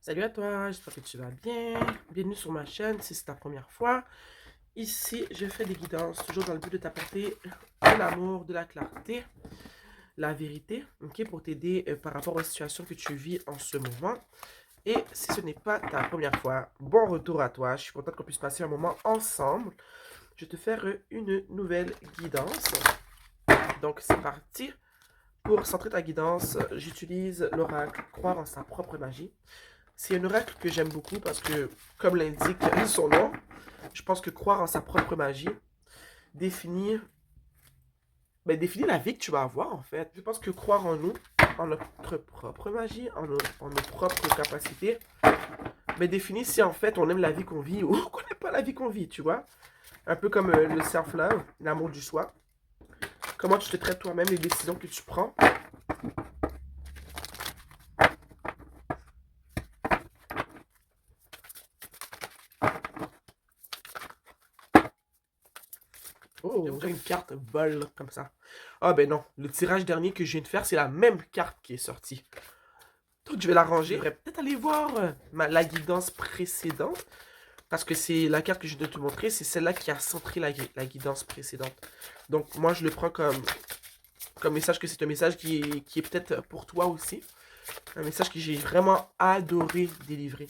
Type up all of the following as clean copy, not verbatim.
Salut à toi, j'espère que tu vas bien. Bienvenue sur ma chaîne si c'est ta première fois. Ici, je fais des guidances, toujours dans le but de t'apporter de l'amour, de la clarté, la vérité, ok, pour t'aider par rapport aux situations que tu vis en ce moment. Et si ce n'est pas ta première fois, bon retour à toi. Je suis contente qu'on puisse passer un moment ensemble. Je vais te faire une nouvelle guidance. Donc, c'est parti. Pour centrer ta guidance, j'utilise l'oracle Croire en sa propre magie. C'est un oracle que j'aime beaucoup parce que, comme l'indique son nom, je pense que croire en sa propre magie définit, définit la vie que tu vas avoir en fait. Je pense que croire en nous, en notre propre magie, en nos propres capacités, définit si en fait on aime la vie qu'on vit ou qu'on n'aime pas la vie qu'on vit, tu vois. Un peu comme le self-love, l'amour du soi. Comment tu te traites toi-même, les décisions que tu prends. Oh, j'ai une carte vol comme ça. Ah ben non, le tirage dernier que je viens de faire, c'est la même carte qui est sortie. Donc je vais la ranger. Je devrais peut-être aller voir la guidance précédente. Parce que c'est la carte que je dois te montrer, c'est celle-là qui a centré la guidance précédente. Donc moi je le prends comme message que c'est un message qui est peut-être pour toi aussi. Un message que j'ai vraiment adoré délivrer.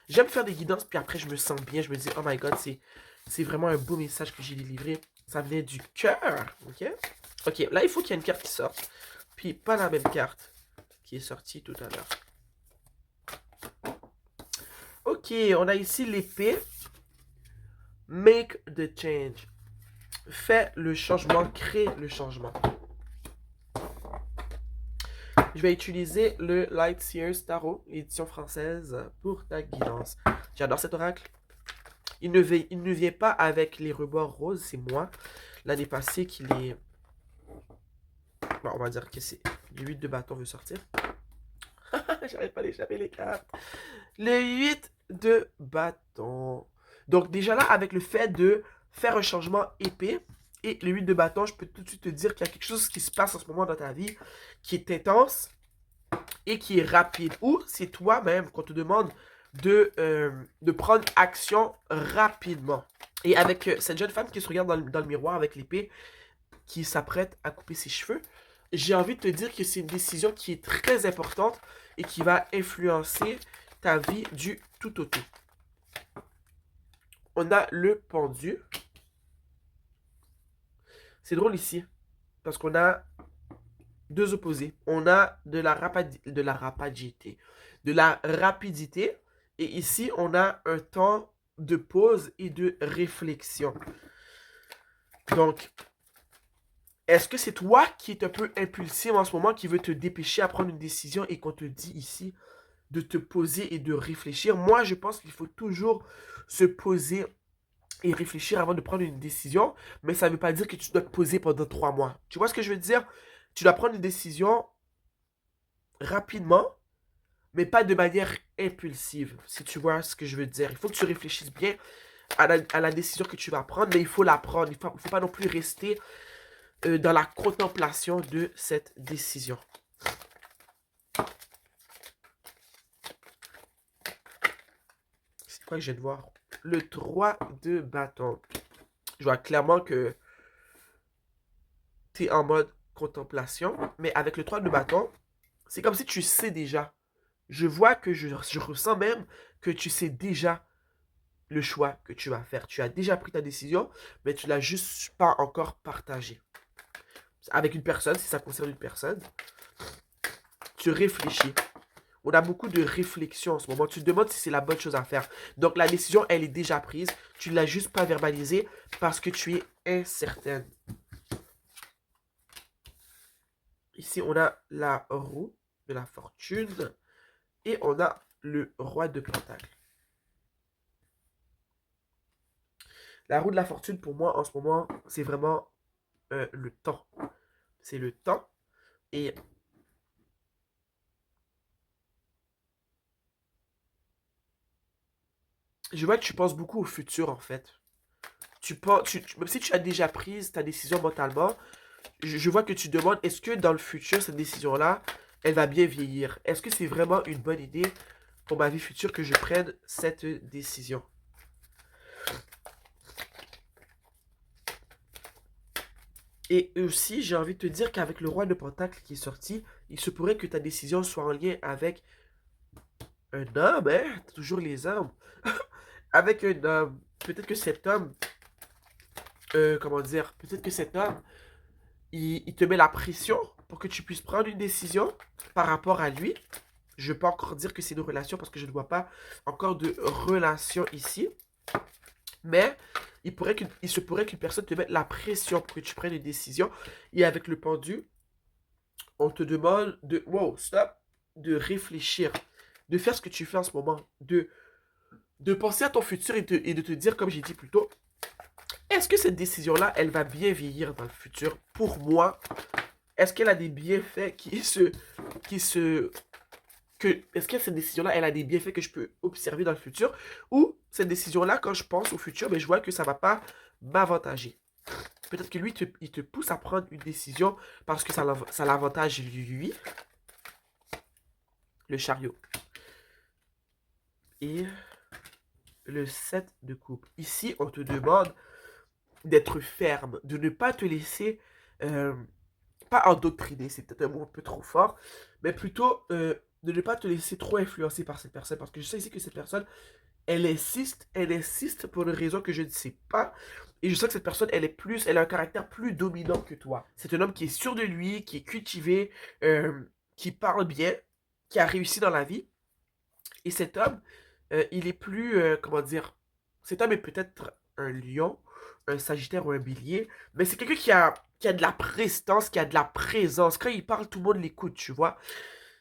J'aime faire des guidances, puis après je me sens bien. Je me dis, oh my god, c'est vraiment un beau message que j'ai délivré. Ça venait du cœur, ok? Ok, là il faut qu'il y ait une carte qui sorte. Puis pas la même carte qui est sortie tout à l'heure. Ok, on a ici l'épée. Make the change. Fais le changement, crée le changement. Je vais utiliser le Light Seers Tarot, édition française, pour ta guidance. J'adore cet oracle. Il ne vient pas avec les rebords roses, c'est moi. L'année passée qu'il est... Bon, on va dire que c'est... Le 8 de bâton veut sortir. J'arrive pas à échapper les cartes. Le 8 de bâton. Donc déjà là, avec le fait de faire un changement épais, et le 8 de bâton, je peux tout de suite te dire qu'il y a quelque chose qui se passe en ce moment dans ta vie qui est intense et qui est rapide. Ou c'est toi-même qu'on te demande de prendre action rapidement. Et avec cette jeune femme qui se regarde dans le miroir avec l'épée, qui s'apprête à couper ses cheveux, j'ai envie de te dire que c'est une décision qui est très importante et qui va influencer ta vie du tout au tout. On a le pendu. C'est drôle ici, parce qu'on a deux opposés. On a de la rapidité. De la rapidité. Et ici, on a un temps de pause et de réflexion. Donc, est-ce que c'est toi qui es un peu impulsif en ce moment, qui veut te dépêcher à prendre une décision et qu'on te dit ici de te poser et de réfléchir? Moi, je pense qu'il faut toujours se poser et réfléchir avant de prendre une décision, mais ça ne veut pas dire que tu dois te poser pendant 3 mois. Tu vois ce que je veux dire? Tu dois prendre une décision rapidement, mais pas de manière impulsive, si tu vois ce que je veux dire. Il faut que tu réfléchisses bien à la décision que tu vas prendre, mais il faut la prendre. Il ne faut pas non plus rester dans la contemplation de cette décision. C'est quoi que je viens de voir? Le 3 de bâton. Je vois clairement que tu es en mode contemplation, mais avec le 3 de bâton, c'est comme si tu sais déjà. Je vois que je ressens même que tu sais déjà le choix que tu vas faire. Tu as déjà pris ta décision, mais tu l'as juste pas encore partagé. Avec une personne, si ça concerne une personne, tu réfléchis. On a beaucoup de réflexion en ce moment. Tu te demandes si c'est la bonne chose à faire. Donc la décision, elle est déjà prise. Tu ne l'as juste pas verbalisée parce que tu es incertaine. Ici, on a la roue de la fortune et on a le roi de pentacle. La roue de la fortune, pour moi, en ce moment, c'est vraiment le temps. C'est le temps. Et je vois que tu penses beaucoup au futur, en fait. Même si tu as déjà pris ta décision mentalement, je vois que tu demandes, est-ce que dans le futur, cette décision-là, elle va bien vieillir? Est-ce que c'est vraiment une bonne idée pour ma vie future que je prenne cette décision. Et aussi, j'ai envie de te dire qu'avec le roi de Pentacle qui est sorti, il se pourrait que ta décision soit en lien avec un homme, hein? Toujours les hommes. Avec un homme. Peut-être que cet homme, comment dire, peut-être que cet homme, il te met la pression pour que tu puisses prendre une décision par rapport à lui. Je peux encore dire que c'est une relation parce que je ne vois pas encore de relation ici. Mais il se pourrait qu'une personne te mette la pression pour que tu prennes une décision. Et avec le pendu, on te demande de, wow, stop, de réfléchir, de faire ce que tu fais en ce moment, de penser à ton futur et de te dire, comme j'ai dit plus tôt, est-ce que cette décision-là, elle va bien vieillir dans le futur pour moi? Est-ce qu'elle a des bienfaits est-ce que cette décision-là, elle a des bienfaits que je peux observer dans le futur? Ou cette décision-là, quand je pense au futur, ben, je vois que ça ne va pas m'avantager. Peut-être que lui, il te pousse à prendre une décision parce que ça l'avantage lui, le chariot. Et le 7 de coupe. Ici, on te demande d'être ferme, de ne pas te laisser, pas endoctriner, c'est peut-être un mot un peu trop fort, mais plutôt de ne pas te laisser trop influencer par cette personne. Parce que je sais ici que cette personne, elle insiste pour une raison que je ne sais pas. Et je sais que cette personne, elle a un caractère plus dominant que toi. C'est un homme qui est sûr de lui, qui est cultivé, qui parle bien, qui a réussi dans la vie. Et cet homme, il est plus, comment dire, cet homme est peut-être un lion, un sagittaire ou un bélier, mais c'est quelqu'un qui a de la prestance, qui a de la présence. Quand il parle, tout le monde l'écoute, tu vois.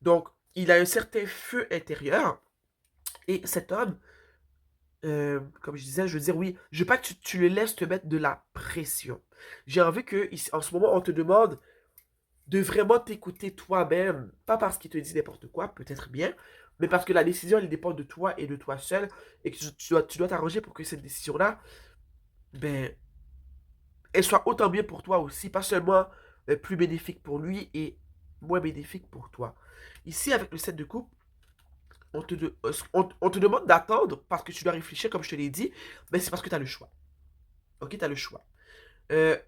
Donc, il a un certain feu intérieur. Et cet homme, comme je disais, je veux dire, oui, je veux pas que tu le laisses te mettre de la pression. J'ai envie que, en ce moment, on te demande de vraiment t'écouter toi-même, pas parce qu'il te dit n'importe quoi, peut-être bien, mais parce que la décision, elle dépend de toi et de toi seul, et que tu dois t'arranger pour que cette décision-là, ben, elle soit autant bien pour toi aussi, pas seulement plus bénéfique pour lui et moins bénéfique pour toi. Ici, avec le set de coupe, on te demande d'attendre parce que tu dois réfléchir, comme je te l'ai dit, mais c'est parce que tu as le choix. Ok, tu as le choix. Euh,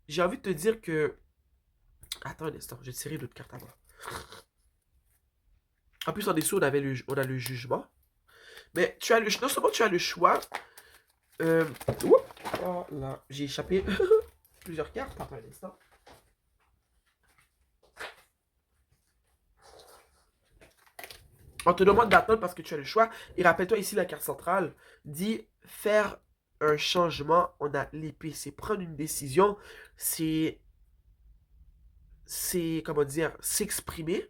j'ai envie de te dire que... Attends un instant, je vais tirer l'autre carte avant. En plus, en dessous, on a le jugement. Mais non seulement tu as le choix. Euh, oh là, j'ai échappé plusieurs cartes. Attends un instant. On te demande d'attendre parce que tu as le choix. Et rappelle-toi ici, la carte centrale dit faire un changement. On a l'épée. C'est prendre une décision. C'est comment dire, s'exprimer.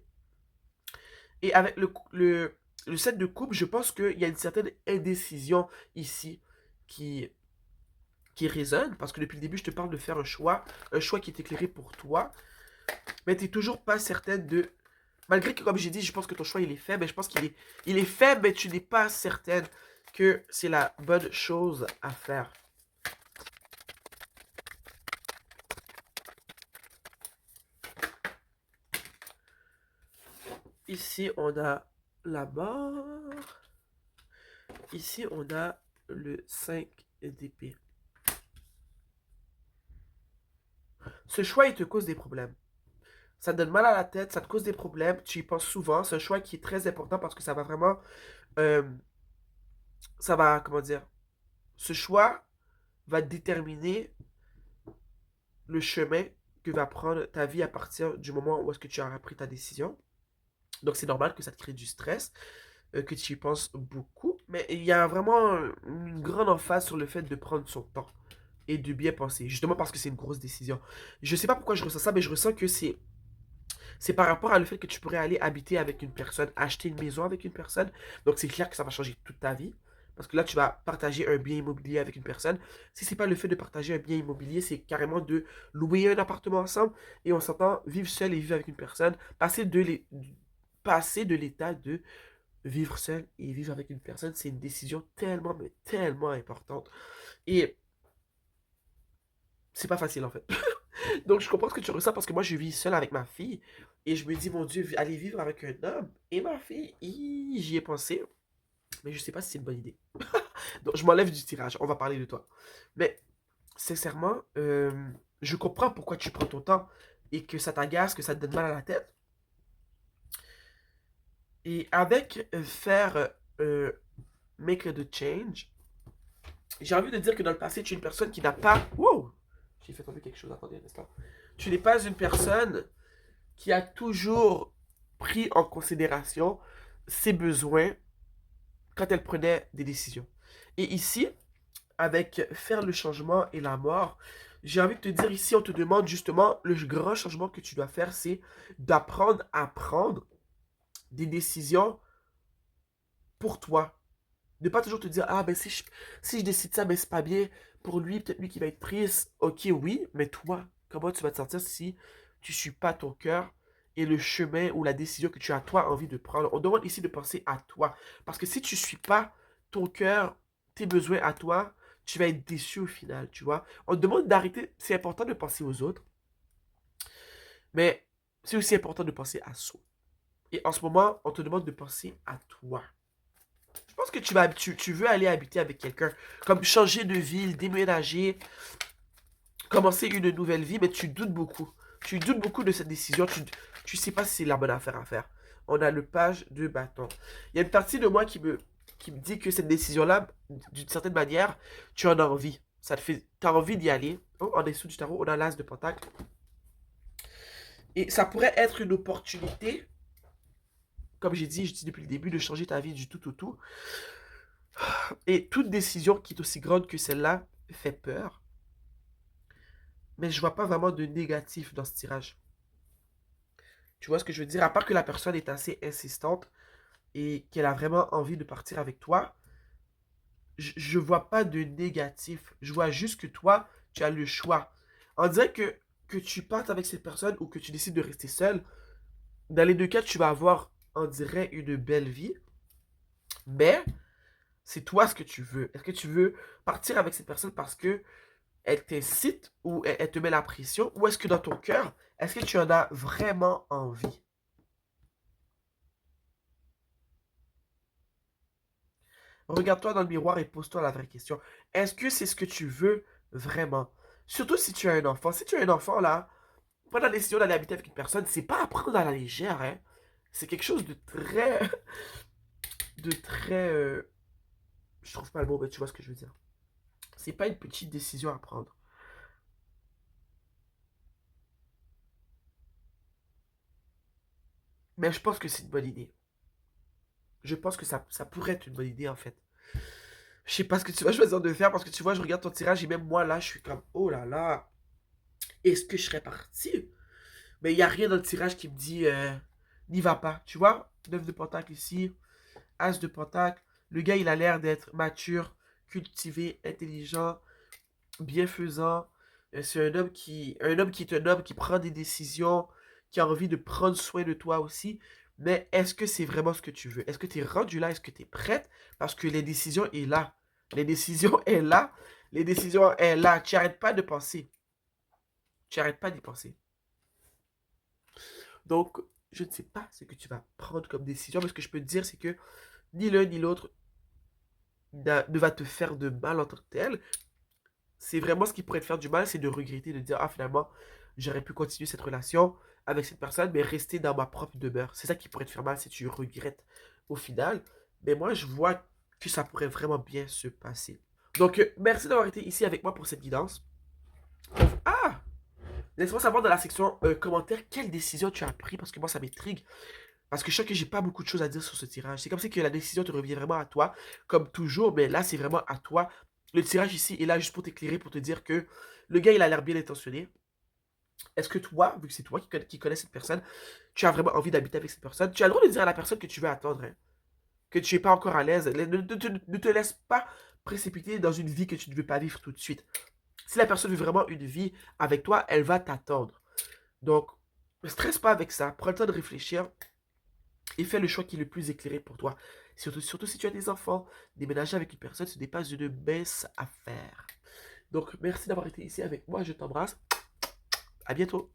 Et avec le set de coupe, je pense qu'il y a une certaine indécision ici qui, qui résonne. Parce que depuis le début, je te parle de faire un choix qui est éclairé pour toi. Mais tu n'es toujours pas certaine de... Malgré que, comme j'ai dit, je pense que ton choix, il est faible. Mais je pense il est faible, mais tu n'es pas certaine que c'est la bonne chose à faire. Ici, on a la mort. Ici, on a le 5 d'épée. Ce choix, il te cause des problèmes. Ça te donne mal à la tête, ça te cause des problèmes, tu y penses souvent. C'est un choix qui est très important parce que ça va vraiment... euh, ça va, comment dire... Ce choix va déterminer le chemin que va prendre ta vie à partir du moment où est-ce que tu auras pris ta décision. Donc c'est normal que ça te crée du stress, que tu y penses beaucoup, mais il y a vraiment une grande emphase sur le fait de prendre son temps et de bien penser, justement parce que c'est une grosse décision. Je sais pas pourquoi je ressens ça, mais je ressens que c'est par rapport à le fait que tu pourrais aller habiter avec une personne, acheter une maison avec une personne. Donc c'est clair que ça va changer toute ta vie. Parce que là, tu vas partager un bien immobilier avec une personne. Si c'est pas le fait de partager un bien immobilier, c'est carrément de louer un appartement ensemble. Et on s'entend vivre seul et vivre avec une personne. Passer de l'état de vivre seul et vivre avec une personne, c'est une décision tellement, mais tellement importante. Et c'est pas facile en fait. Donc, je comprends ce que tu ressens parce que moi, je vis seule avec ma fille. Et je me dis, mon Dieu, aller vivre avec un homme et ma fille, j'y ai pensé. Mais je sais pas si c'est une bonne idée. Donc, je m'enlève du tirage. On va parler de toi. Mais, sincèrement, je comprends pourquoi tu prends ton temps et que ça t'agace, que ça te donne mal à la tête. Et avec faire make the change, j'ai envie de dire que dans le passé, tu es une personne qui n'a pas. Wow! J'ai fait tomber quelque chose, attendez un instant. Tu n'es pas une personne qui a toujours pris en considération ses besoins quand elle prenait des décisions. Et ici, avec faire le changement et la mort, j'ai envie de te dire ici, on te demande justement, le grand changement que tu dois faire, c'est d'apprendre à prendre des décisions pour toi. Ne pas toujours te dire, ah ben si je décide ça, ben c'est pas bien pour lui, peut-être lui qui va être triste. Ok, oui, mais toi, comment tu vas te sentir si tu suis pas ton cœur et le chemin ou la décision que tu as toi envie de prendre? On demande ici de penser à toi. Parce que si tu suis pas ton cœur, tes besoins à toi, tu vas être déçu au final, tu vois. On te demande d'arrêter, c'est important de penser aux autres, mais c'est aussi important de penser à soi. Et en ce moment, on te demande de penser à toi. Je pense que tu veux aller habiter avec quelqu'un, comme changer de ville, déménager, commencer une nouvelle vie, mais tu doutes beaucoup. Tu doutes beaucoup de cette décision. Tu sais pas si c'est la bonne affaire à faire. On a le page de bâton. Il y a une partie de moi qui me dit que cette décision-là, d'une certaine manière, tu en as envie. Ça te fait, tu as envie d'y aller. Oh, en dessous du tarot, on a l'as de pentacle. Et ça pourrait être une opportunité, comme j'ai dit, je dis depuis le début, de changer ta vie du tout au tout. Et toute décision qui est aussi grande que celle-là fait peur. Mais je vois pas vraiment de négatif dans ce tirage. Tu vois ce que je veux dire? À part que la personne est assez insistante et qu'elle a vraiment envie de partir avec toi, je vois pas de négatif. Je vois juste que toi, tu as le choix. On dirait que tu partes avec cette personne ou que tu décides de rester seul. Dans les deux cas, tu vas avoir, on dirait, une belle vie. Mais c'est toi ce que tu veux. Est-ce que tu veux partir avec cette personne parce que elle t'incite ou elle te met la pression? Ou est-ce que dans ton cœur, est-ce que tu en as vraiment envie? Regarde-toi dans le miroir et pose-toi la vraie question. Est-ce que c'est ce que tu veux vraiment? Surtout si tu as un enfant. Si tu as un enfant, là, prendre la décision d'aller habiter avec une personne, c'est pas à prendre à la légère, hein. C'est quelque chose de très... De très... je trouve pas le mot, mais tu vois ce que je veux dire. C'est pas une petite décision à prendre. Mais je pense que c'est une bonne idée. Je pense que ça pourrait être une bonne idée, en fait. Je sais pas ce que tu vas choisir de faire parce que tu vois, je regarde ton tirage et même moi, là, je suis comme, oh là là, est-ce que je serais parti? Mais il n'y a rien dans le tirage qui me dit n'y va pas. Tu vois, 9 de pentacle ici, as de pentacle. Le gars, il a l'air d'être mature, cultivé, intelligent, bienfaisant. C'est un homme qui est un homme qui prend des décisions, qui a envie de prendre soin de toi aussi. Mais est-ce que c'est vraiment ce que tu veux? Est-ce que tu es rendu là? Est-ce que tu es prête? Parce que les décisions est là. Les décisions est là. Les décisions est là. Tu n'arrêtes pas de penser. Tu n'arrêtes pas d'y penser. Donc, je ne sais pas ce que tu vas prendre comme décision, mais ce que je peux te dire, c'est que ni l'un ni l'autre ne va te faire de mal en tant que tel. C'est vraiment ce qui pourrait te faire du mal, c'est de regretter, de dire, ah finalement, j'aurais pu continuer cette relation avec cette personne, mais rester dans ma propre demeure. C'est ça qui pourrait te faire mal si tu regrettes au final. Mais moi, je vois que ça pourrait vraiment bien se passer. Donc, merci d'avoir été ici avec moi pour cette guidance. Ah! Laisse-moi savoir dans la section commentaires quelle décision tu as pris, parce que moi, ça m'intrigue. Parce que je sais que j'ai pas beaucoup de choses à dire sur ce tirage. C'est comme si que la décision te revient vraiment à toi, comme toujours, mais là, c'est vraiment à toi. Le tirage ici est là juste pour t'éclairer, pour te dire que le gars, il a l'air bien intentionné. Est-ce que toi, vu que c'est toi qui connais cette personne, tu as vraiment envie d'habiter avec cette personne? Tu as le droit de dire à la personne que tu veux attendre, hein, que tu n'es pas encore à l'aise. Ne te laisse pas précipiter dans une vie que tu ne veux pas vivre tout de suite. Si la personne veut vraiment une vie avec toi, elle va t'attendre. Donc, ne stresse pas avec ça. Prends le temps de réfléchir et fais le choix qui est le plus éclairé pour toi. Surtout si tu as des enfants, déménager avec une personne, ce n'est pas une mince affaire. Donc, merci d'avoir été ici avec moi. Je t'embrasse. À bientôt.